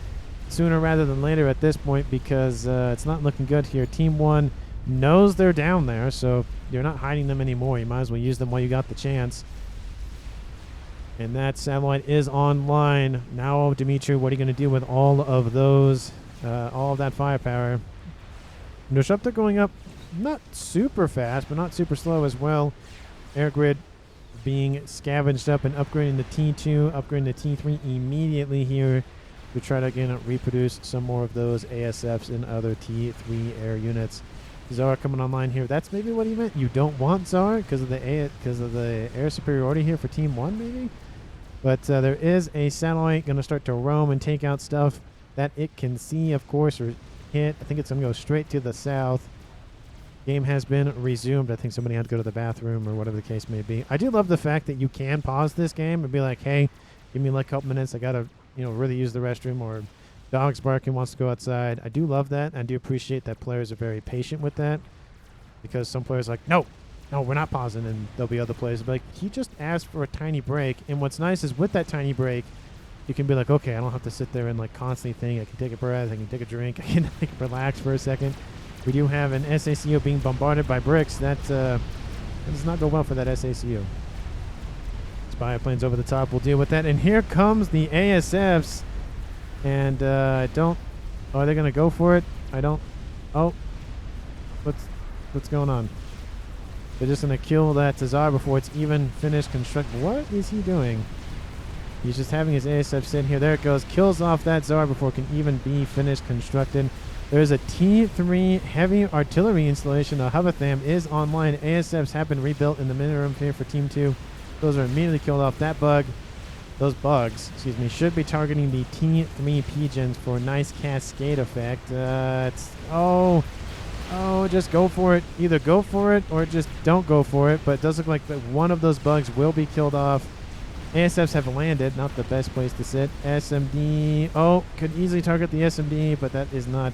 sooner rather than later at this point, because it's not looking good here. Team 1 knows they're down there, so you're not hiding them anymore. You might as well use them while you got the chance. And that satellite is online. Now, Dimitri, what are you going to do with all of those, all of that firepower? Disruptor going up, not super fast, but not super slow as well. Air grid being scavenged up and upgrading the T2, upgrading the T3 immediately here to try to, again, reproduce some more of those ASFs and other T3 air units. Czar coming online here. That's maybe what he meant. You don't want Czar because of the air superiority here for Team 1, maybe? But there is a satellite going to start to roam and take out stuff that it can see, of course, or hit. I think it's going to go straight to the south. Game has been resumed. I think somebody had to go to the bathroom or whatever the case may be. I do love the fact that you can pause this game and be like, hey, give me like a couple minutes. I got to, really use the restroom, or dog's barking, wants to go outside. I do love that. I do appreciate that players are very patient with that, because some players are like, no, we're not pausing. And there'll be other players like, he just asked for a tiny break. And what's nice is with that tiny break, you can be like, okay, I don't have to sit there and like constantly think. I can take a breath. I can take a drink. I can like relax for a second. We do have an SACU being bombarded by bricks. That does not go well for that SACU. Spy planes over the top will deal with that. And here comes the ASFs. And I don't... Oh, are they going to go for it? I don't... Oh. What's going on? They're just going to kill that Tazar before it's even finished constructing. What is he doing? He's just having his ASF sit here. There it goes. Kills off that Tsar before it can even be finished constructed. There's a T3 heavy artillery installation. The Havatham is online. ASFs have been rebuilt in the minimum here for Team 2. Those are immediately killed off. Those bugs, should be targeting the T3 Pigeons for a nice cascade effect. Just go for it. Either go for it or just don't go for it. But it does look like that one of those bugs will be killed off. ASFs have landed. Not the best place to sit. SMD. Oh, could easily target the SMD, but that is not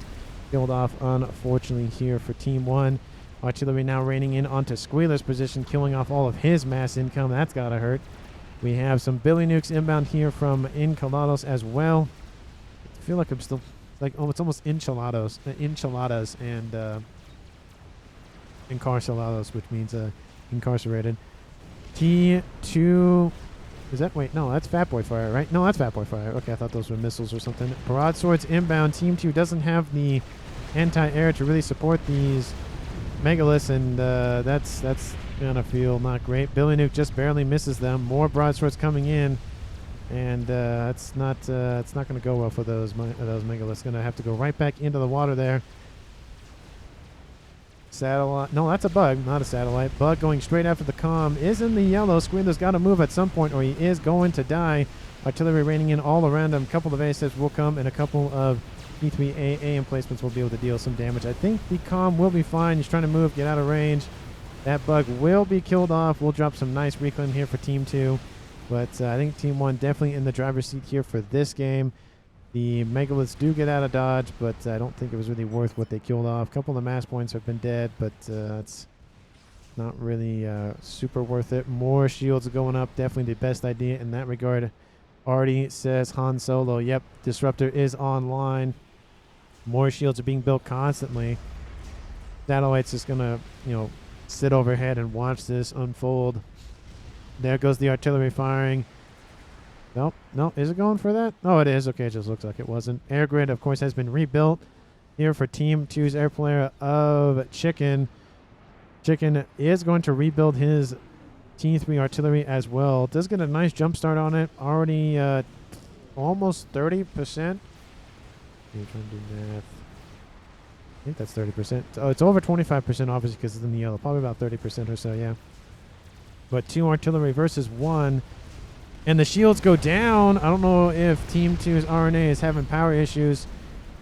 killed off, unfortunately, here for Team 1. Artillery now raining in onto Squealer's position, killing off all of his mass income. That's got to hurt. We have some Billy Nukes inbound here from Encalados as well. I feel like I'm still... it's almost enchiladas and encarcelados, which means incarcerated. T2... Is that... Wait, no, that's Fat Boy Fire, right? No, that's Fat Boy Fire. Okay, I thought those were missiles or something. Broadswords inbound. Team 2 doesn't have the anti-air to really support these megaliths, and that's gonna feel not great. Billy Nuke just barely misses them. More broadswords coming in, and it's not gonna go well for those megaliths. Gonna have to go right back into the water there. Satellite. No, that's a bug, not a satellite. Bug going straight after the comm is in the yellow. Squealer's got to move at some point or he is going to die. Artillery raining in all around him. A couple of ASFs will come and a couple of P3AA emplacements will be able to deal some damage. I think the comm will be fine. He's trying to move, get out of range. That bug will be killed off. We'll drop some nice reclaim here for Team 2. But I think Team 1 definitely in the driver's seat here for this game. The megaliths do get out of dodge, but I don't think it was really worth what they killed off. A couple of the mass points have been dead, but it's not really super worth it. More shields going up. Definitely the best idea in that regard. Artie says Han Solo. Yep, Disruptor is online. More shields are being built constantly. Satellite's just going to, sit overhead and watch this unfold. There goes the artillery firing. Nope. No. Is it going for that? Oh, it is. Okay, it just looks like it wasn't. Air grid, of course, has been rebuilt here for Team 2's air player of Chicken. Chicken is going to rebuild his T3 artillery as well. Does get a nice jump start on it. Already almost 30%. Trying to do math. I think that's 30%. Oh, it's over 25%, obviously, because it's in the yellow. Probably about 30% or so, yeah. But 2 artillery versus 1. And the shields go down. I don't know if Team 2's RNA is having power issues,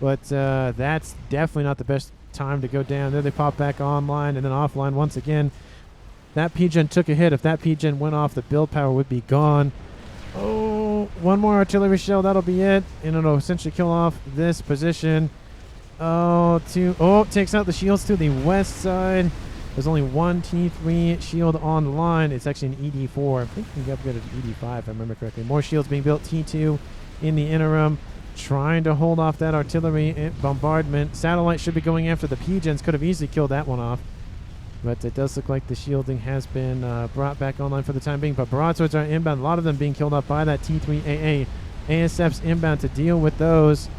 but that's definitely not the best time to go down. There they pop back online and then offline once again. That P-Gen took a hit. If that P-Gen went off, the build power would be gone. Oh, one more artillery shell. That'll be it. And it'll essentially kill off this position. Takes out the shields to the west side. There's only one T3 shield online. It's actually an ED4. I think we can upgrade it to ED5 if I remember correctly. More shields being built. T2 in the interim, trying to hold off that artillery bombardment. Satellite should be going after the P-Gens. Could have easily killed that one off. But it does look like the shielding has been brought back online for the time being. But broadswords are inbound. A lot of them being killed off by that T3AA. ASF's inbound to deal with those.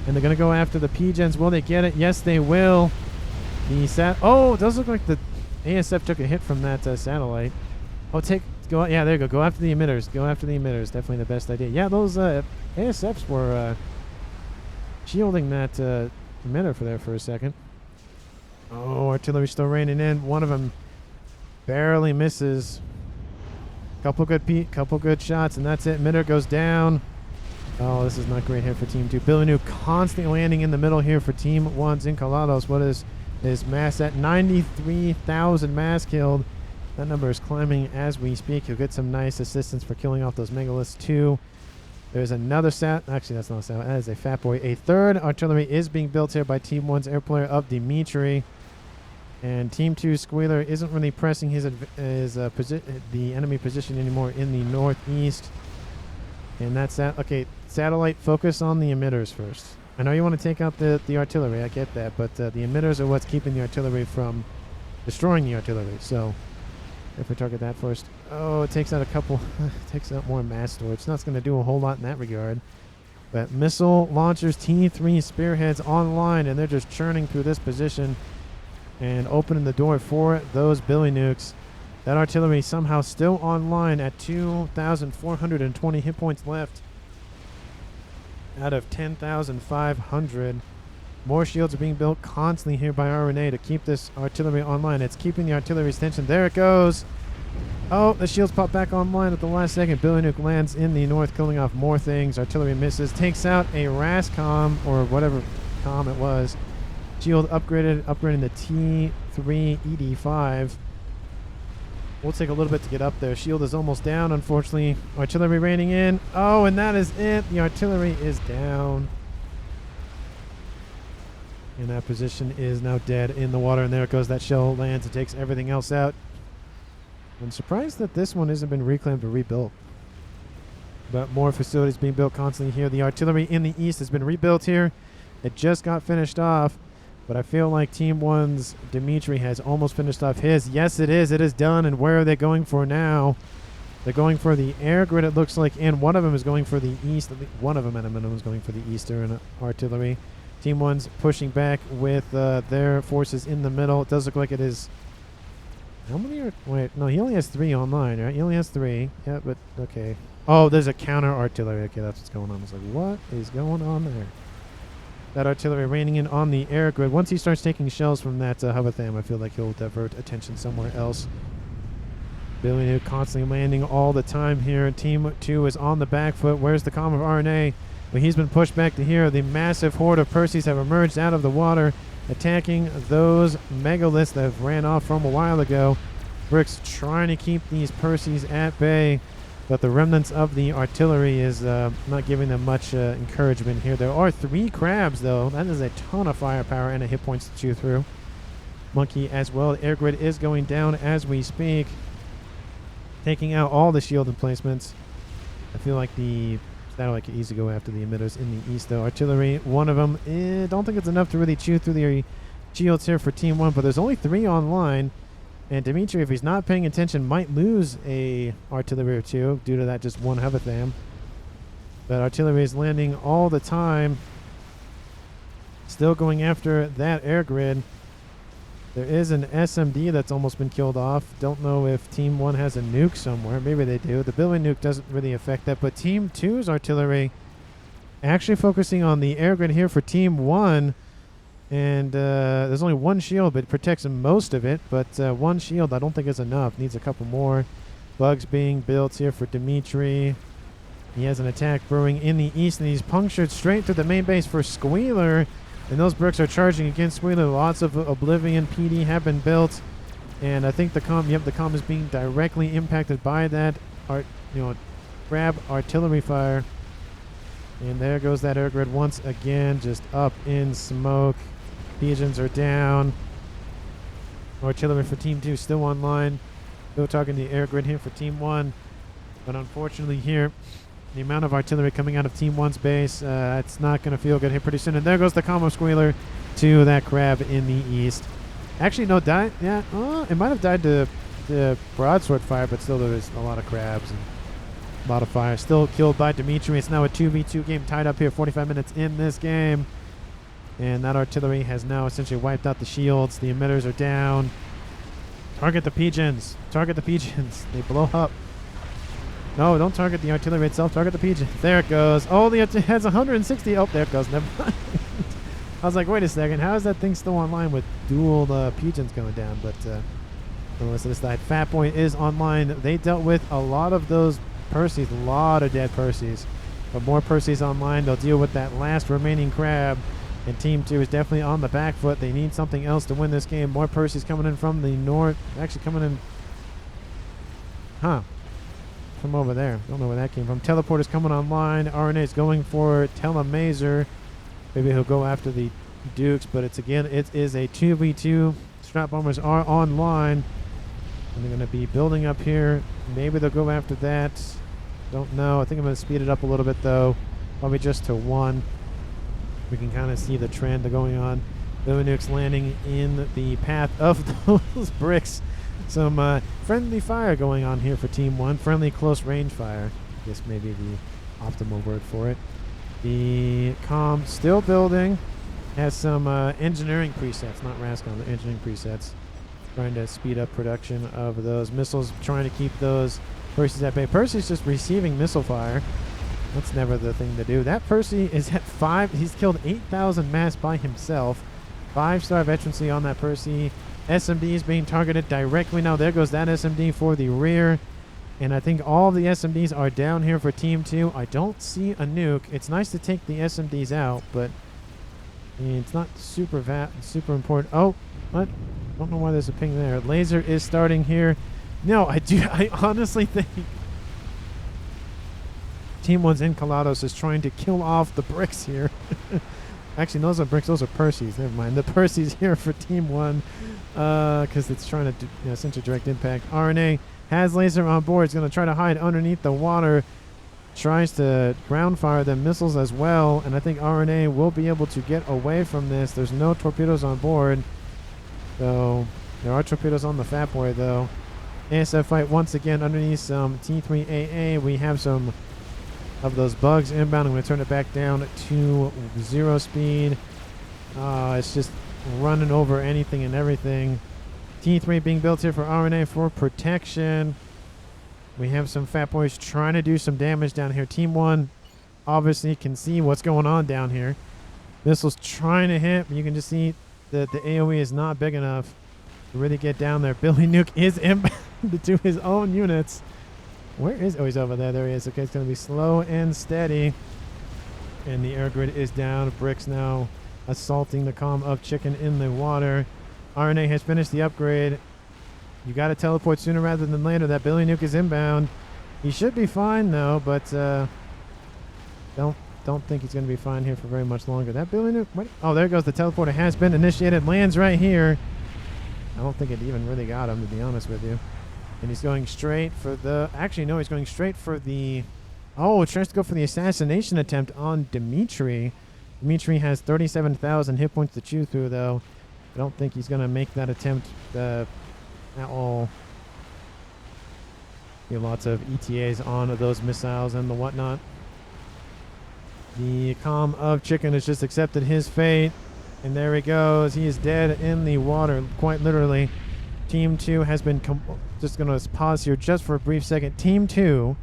And they're going to go after the P-Gens. Will they get it? Yes, they will. It does look like the ASF took a hit from that satellite. Yeah, there you go. Go after the emitters. Go after the emitters. Definitely the best idea. Yeah, those ASFs were shielding that emitter for a second. Oh, artillery still raining in. One of them barely misses. Couple good shots, and that's it. Emitter goes down. Oh, this is not great here for Team 2. Billy Nuke constantly landing in the middle here for Team 1's Encalados. What is his mass at? 93,000 mass killed. That number is climbing as we speak. He'll get some nice assistance for killing off those megaliths too. There's another sat. Actually, that's not a sat. That is a fat boy. A third artillery is being built here by Team 1's air player of Dimitri. And Team 2's Squealer isn't really pressing the enemy position anymore in the northeast. And that's that. Okay, satellite, focus on the emitters first. I know you want to take out the artillery. I get that. But the emitters are what's keeping the artillery from destroying the artillery. So if we target that first. Oh, it takes out a couple. Takes out more mass storage. It's not going to do a whole lot in that regard. But missile launchers T3 spearheads online, and they're just churning through this position and opening the door for those Billy Nukes. That artillery somehow still online at 2,420 hit points left out of 10,500. More shields are being built constantly here by RNA to keep this artillery online. It's keeping the artillery's tension. There it goes. Oh, the shields pop back online at the last second. Billy Nuke lands in the north, killing off more things. Artillery misses. Takes out a RASCOM, or whatever com it was. Shield upgrading the T3 ED5. We'll take a little bit to get up there. Shield is almost down, unfortunately. Artillery raining in. Oh, and that is it. The artillery is down. And that position is now dead in the water. And there it goes. That shell lands. It takes everything else out. I'm surprised that this one hasn't been reclaimed or rebuilt. But more facilities being built constantly here. The artillery in the east has been rebuilt here. It just got finished off. But I feel like Team 1's Dimitri has almost finished off his. Yes, it is. It is done. And where are they going for now? They're going for the air grid, it looks like. And one of them is going for the east. One of them at a minimum is going for the eastern artillery. Team 1's pushing back with their forces in the middle. It does look like it is... How many are... Wait, no, he only has 3 online, right? He only has 3. Yeah, but... Okay. Oh, there's a counter artillery. Okay, that's what's going on. I was like, what is going on there? That artillery raining in on the air grid. Once he starts taking shells from that Hovatham, I feel like he'll divert attention somewhere else. Billy Nuke constantly landing all the time here. Team 2 is on the back foot. Where's the comm of RNA? But he's been pushed back to here. The massive horde of Perseus have emerged out of the water, attacking those megaliths that ran off from a while ago. Brick's trying to keep these Perseus at bay, but the remnants of the artillery is not giving them much encouragement here. There are 3 crabs, though. That is a ton of firepower and a hit points to chew through. Monkey as well. The air grid is going down as we speak, taking out all the shield emplacements. I feel like the satellite could easily go after the emitters in the east, though. Artillery, one of them. Don't think it's enough to really chew through the shields here for Team 1, but there's only 3 online. And Dimitri, if he's not paying attention, might lose a artillery or 2 due to that just one Hovatham. But artillery is landing all the time. Still going after that air grid. There is an SMD that's almost been killed off. Don't know if Team 1 has a nuke somewhere. Maybe they do. The Billy Nuke doesn't really affect that. But Team 2's artillery actually focusing on the air grid here for Team 1. And there's only 1 shield, but it protects most of it. But 1 shield I don't think is enough. Needs a couple more. Bugs being built here for Dimitri. He has an attack brewing in the east, and he's punctured straight through the main base for Squealer. And those bricks are charging against Squealer. Lots of Oblivion PD have been built. And I think the comm is being directly impacted by that crab artillery fire. And there goes that air grid once again, just up in smoke. Pigeons are down. Artillery for Team 2 still online. Still talking the air grid here for Team 1. But unfortunately here, the amount of artillery coming out of Team 1's base, it's not going to feel good here pretty soon. And there goes the combo Squealer to that crab in the east. Actually, no, died. Yeah, it might have died to the broadsword fire, but still there was a lot of crabs and a lot of fire. Still killed by Dimitri. It's now a 2v2 game tied up here, 45 minutes in this game. And that artillery has now essentially wiped out the shields. The emitters are down. Target the pigeons. Target the pigeons. They blow up. No, don't target the artillery itself. Target the pigeon. There it goes. Oh, it has 160. Oh, there it goes. Never mind. I was like, wait a second. How is that thing still online with dual pigeons going down? But unless this side, Fat Boy is online. They dealt with a lot of those Perseus. A lot of dead Perseus. But more Percy's online. They'll deal with that last remaining crab. And Team 2 is definitely on the back foot. They need something else to win this game. More Percy's coming in from the north. Actually coming in. From over there. Don't know where that came from. Teleporter's coming online. RNA's going for Telemazer. Maybe he'll go after the Dukes. But it's again, it is a 2v2. Strap Bombers are online. And they're going to be building up here. Maybe they'll go after that. Don't know. I think I'm going to speed it up a little bit though. Probably just to 1. We can kind of see the trend going on. Billy Nuke's landing in the path of those bricks. Some friendly fire going on here for Team 1. Friendly close range fire. I guess maybe the optimal word for it. The comm still building. Has some engineering presets. Not Rascon, the engineering presets. Trying to speed up production of those missiles. Trying to keep those Percy's at bay. Percy's just receiving missile fire. That's never the thing to do. That Percy is at 5. He's killed 8,000 mass by himself. 5-star veterancy on that Percy. SMD is being targeted directly. Now there goes that SMD for the rear. And I think all the SMDs are down here for Team 2. I don't see a nuke. It's nice to take the SMDs out, but it's not super important. Oh, what? Don't know why there's a ping there. Laser is starting here. No, I honestly think Team 1's Encalados is trying to kill off the bricks here. Actually, those are bricks. Those are Percy's. Never mind. The Percy's here for Team 1 because it's trying to do essentially direct impact. RNA has laser on board. It's going to try to hide underneath the water. Tries to ground fire the missiles as well. And I think RNA will be able to get away from this. There's no torpedoes on board. So there are torpedoes on the FAF boy, though. ASF fight once again underneath some T3AA. We have some of those bugs inbound. I'm going to turn it back down to 0 speed. It's just running over anything and everything. T3 being built here for RNA for protection. We have some fat boys trying to do some damage down here. Team 1 obviously can see what's going on down here. Missiles trying to hit, but you can just see that the AoE is not big enough to really get down there. Billy Nuke is inbound to his own units. Where is... Oh, he's over there. There he is. Okay, it's going to be slow and steady. And the air grid is down. Bricks now assaulting the comm of Chicken in the water. RNA has finished the upgrade. You got to teleport sooner rather than later. That Billy Nuke is inbound. He should be fine, though, but don't think he's going to be fine here for very much longer. That Billy Nuke... What? Oh, there goes. The teleporter has been initiated. Lands right here. I don't think it even really got him, to be honest with you. And he's going straight for the... Actually, no, he's going straight for the... Oh, tries to go for the assassination attempt on Dimitri. Dimitri has 37,000 hit points to chew through, though. I don't think he's going to make that attempt at all. Lots of ETAs on those missiles and the whatnot. The comm of Chicken has just accepted his fate. And there he goes. He is dead in the water, quite literally. Team 2 has been... just going to pause here just for a brief second. Team 2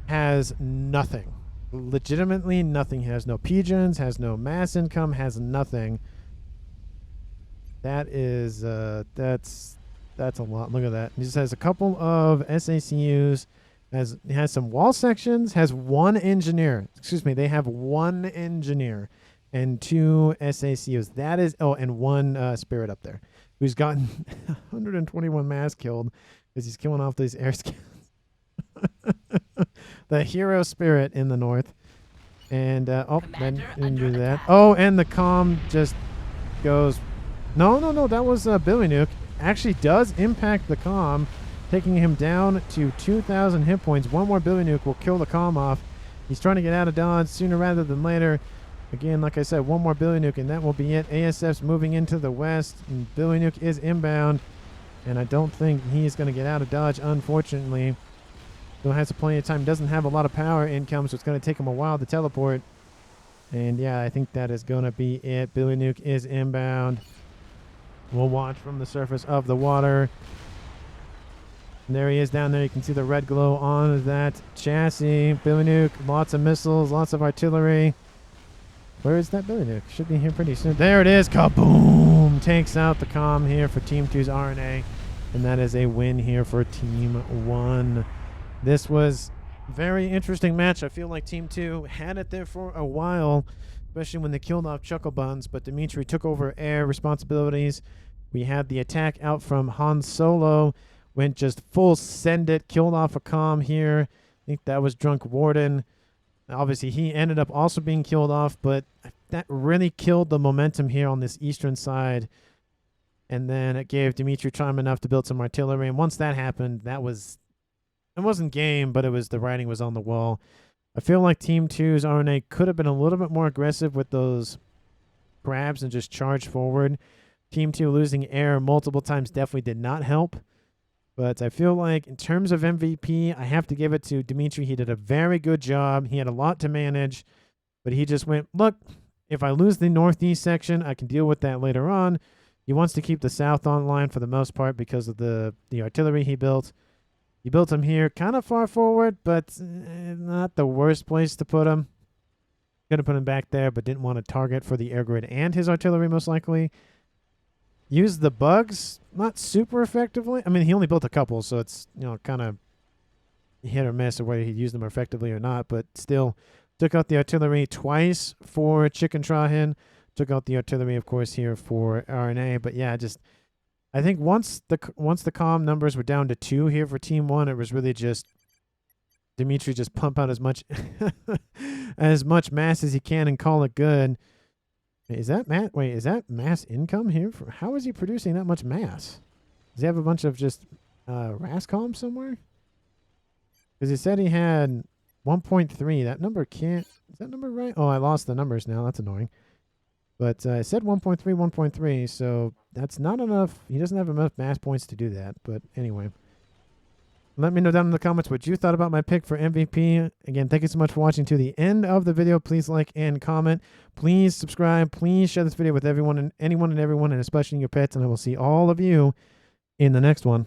has nothing. Legitimately nothing. Has no pigeons, has no mass income, has nothing. That is... That's a lot. Look at that. He just has a couple of SACUs. Has some wall sections. Has one engineer. Excuse me. They have one engineer. And 2 SACUs. That is... Oh, and 1 Spirit up there. Who's gotten 121 mass killed because he's killing off these air scans. The hero Spirit in the north. And, oh, then didn't do that. Oh, and the comm just goes... No, that was Billy Nuke. Actually does impact the comm, taking him down to 2,000 hit points. One more Billy Nuke will kill the comm off. He's trying to get out of dodge sooner rather than later. Again, like I said, one more Billy Nuke, and that will be it. ASF's moving into the west, and Billy Nuke is inbound, and I don't think he's going to get out of dodge, unfortunately. Still has plenty of time. Doesn't have a lot of power income, so it's going to take him a while to teleport. And, yeah, I think that is going to be it. Billy Nuke is inbound. We'll watch from the surface of the water. And there he is down there. You can see the red glow on that chassis. Billy Nuke, lots of missiles, lots of artillery. Where is that Billy Nuke? Should be here pretty soon. There it is. Kaboom! Takes out the comm here for Team 2's RNA. And that is a win here for Team 1. This was Very interesting match. I feel like Team 2 had it there for a while, especially when they killed off Chuckle Buns, but Dimitri took over air responsibilities. We had the attack out from Han Solo, went just full send it, killed off a comm here. I think that was Drunk Warden. Obviously, he ended up also being killed off, but that really killed the momentum here on this eastern side. And then it gave Dimitri time enough to build some artillery. And once that happened, it wasn't game, but the writing was on the wall. I feel like Team 2's RNA could have been a little bit more aggressive with those grabs and just charge forward. Team 2 losing air multiple times definitely did not help. But I feel like in terms of MVP, I have to give it to Dimitri. He did a very good job. He had a lot to manage, but he just went, look, if I lose the northeast section, I can deal with that later on. He wants to keep the south online for the most part because of the artillery he built. He built him here kind of far forward, but not the worst place to put him. Could have put him back there, but didn't want to target for the air grid and his artillery most likely. Used the bugs not super effectively. I mean, he only built a couple, so it's kind of hit or miss of whether he used them effectively or not. But still, took out the artillery twice for Chicken Trahin. Took out the artillery, of course, here for RNA. But yeah, I think once the comm numbers were down to 2 here for Team 1, it was really just Dimitri just pump out as much as much mass as he can and call it good. Is that mass income here? How is he producing that much mass? Does he have a bunch of just RASCOM somewhere? Because he said he had 1.3. That number can't... Is that number right? Oh, I lost the numbers now. That's annoying. But I said 1.3, 1.3, so that's not enough. He doesn't have enough mass points to do that. But anyway. Let me know down in the comments what you thought about my pick for MVP. Again, thank you so much for watching to the end of the video. Please like and comment. Please subscribe. Please share this video with anyone and everyone, and especially your pets. And I will see all of you in the next one.